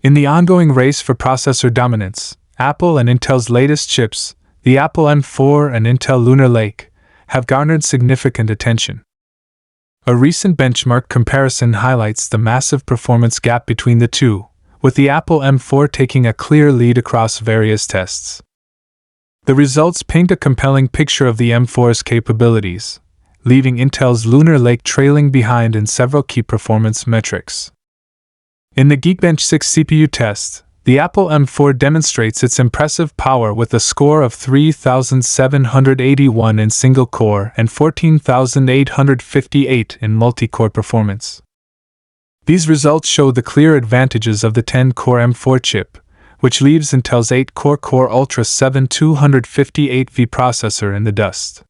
In the ongoing race for processor dominance, Apple and Intel's latest chips, the Apple M4 and Intel Lunar Lake, have garnered significant attention. A recent benchmark comparison highlights the massive performance gap between the two, with the Apple M4 taking a clear lead across various tests. The results paint a compelling picture of the M4's capabilities, leaving Intel's Lunar Lake trailing behind in several key performance metrics. In the Geekbench 6 CPU test, the Apple M4 demonstrates its impressive power with a score of 3,781 in single-core and 14,858 in multi-core performance. These results show the clear advantages of the 10-core M4 chip, which leaves Intel's 8-core Core Ultra 7 258V processor in the dust.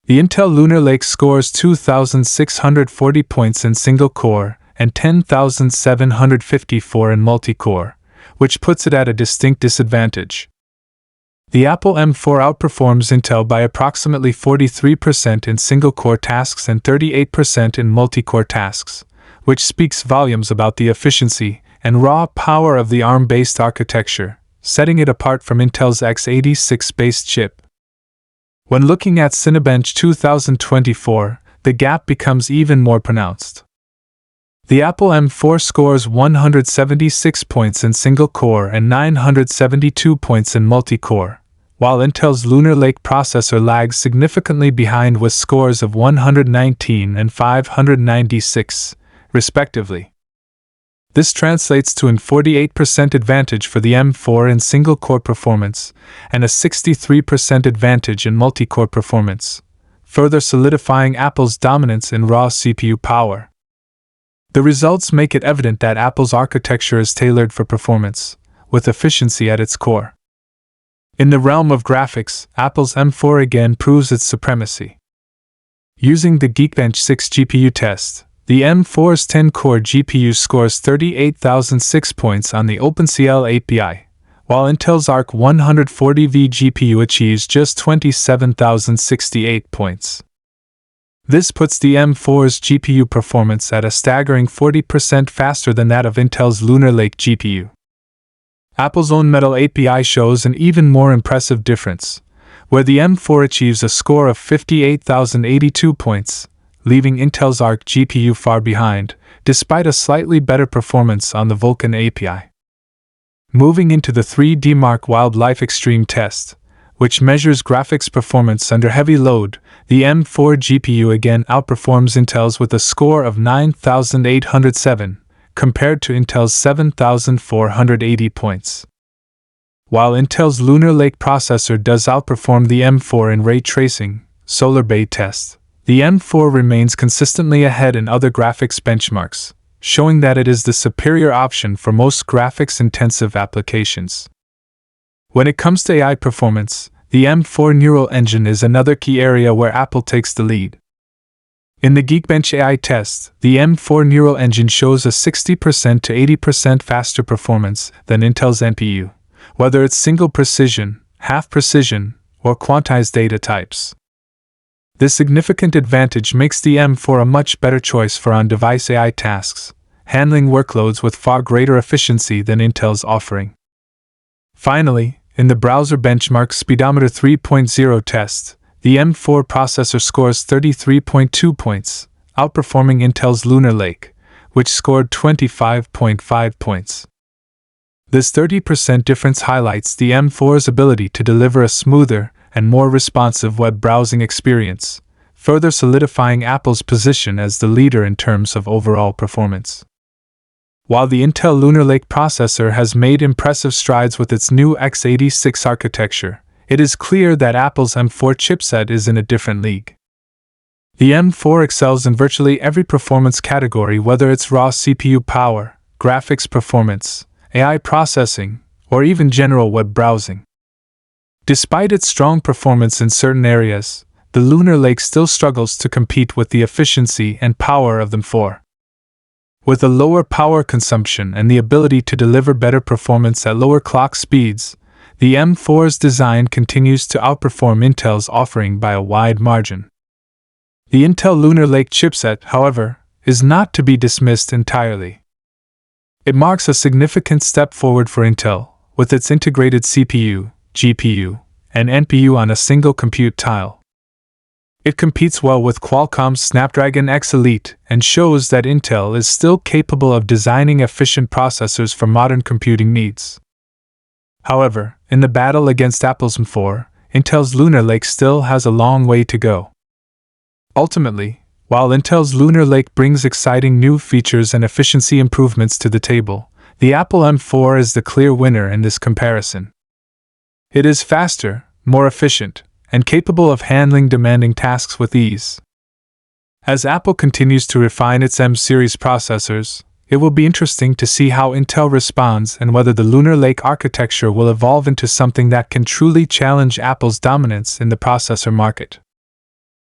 The Intel Lunar Lake scores 2,640 points in single-core and 10,754 in multi-core, which puts it at a distinct disadvantage. The Apple M4 outperforms Intel by approximately 43% in single-core tasks and 38% in multi-core tasks, which speaks volumes about the efficiency and raw power of the ARM-based architecture, setting it apart from Intel's x86-based chip. When looking at Cinebench 2024, the gap becomes even more pronounced. The Apple M4 scores 176 points in single-core and 972 points in multi-core, while Intel's Lunar Lake processor lags significantly behind with scores of 119 and 596, respectively. This translates to an 48% advantage for the M4 in single-core performance and a 63% advantage in multi-core performance, further solidifying Apple's dominance in raw CPU power. The results make it evident that Apple's architecture is tailored for performance, with efficiency at its core. In the realm of graphics, Apple's M4 again proves its supremacy. Using the Geekbench 6 GPU test, the M4's 10-core GPU scores 38,006 points on the OpenCL API, while Intel's Arc 140V GPU achieves just 27,068 points. This puts the M4's GPU performance at a staggering 40% faster than that of Intel's Lunar Lake GPU. Apple's own Metal API shows an even more impressive difference, where the M4 achieves a score of 58,082 points, leaving Intel's Arc GPU far behind, despite a slightly better performance on the Vulkan API. Moving into the 3D Mark Wildlife Extreme test, which measures graphics performance under heavy load, the M4 GPU again outperforms Intel's with a score of 9,807, compared to Intel's 7,480 points. While Intel's Lunar Lake processor does outperform the M4 in ray tracing, Solar Bay test, the M4 remains consistently ahead in other graphics benchmarks, showing that it is the superior option for most graphics-intensive applications. When it comes to AI performance, the M4 neural engine is another key area where Apple takes the lead. In the Geekbench AI test, the M4 neural engine shows a 60% to 80% faster performance than Intel's NPU, whether it's single precision, half precision, or quantized data types. This significant advantage makes the M4 a much better choice for on-device AI tasks, handling workloads with far greater efficiency than Intel's offering. Finally, in the Browser Benchmark Speedometer 3.0 test, the M4 processor scores 33.2 points, outperforming Intel's Lunar Lake, which scored 25.5 points. This 30% difference highlights the M4's ability to deliver a smoother and more responsive web browsing experience, further solidifying Apple's position as the leader in terms of overall performance. While the Intel Lunar Lake processor has made impressive strides with its new x86 architecture, it is clear that Apple's M4 chipset is in a different league. The M4 excels in virtually every performance category, whether it's raw CPU power, graphics performance, AI processing, or even general web browsing. Despite its strong performance in certain areas, the Lunar Lake still struggles to compete with the efficiency and power of the M4. With a lower power consumption and the ability to deliver better performance at lower clock speeds, the M4's design continues to outperform Intel's offering by a wide margin. The Intel Lunar Lake chipset, however, is not to be dismissed entirely. It marks a significant step forward for Intel, with its integrated CPU, GPU, and NPU on a single compute tile. It competes well with Qualcomm's Snapdragon X Elite and shows that Intel is still capable of designing efficient processors for modern computing needs. However, in the battle against Apple's M4, Intel's Lunar Lake still has a long way to go. Ultimately, while Intel's Lunar Lake brings exciting new features and efficiency improvements to the table, the Apple M4 is the clear winner in this comparison. It is faster, more efficient, and capable of handling demanding tasks with ease. As Apple continues to refine its M-series processors, it will be interesting to see how Intel responds and whether the Lunar Lake architecture will evolve into something that can truly challenge Apple's dominance in the processor market.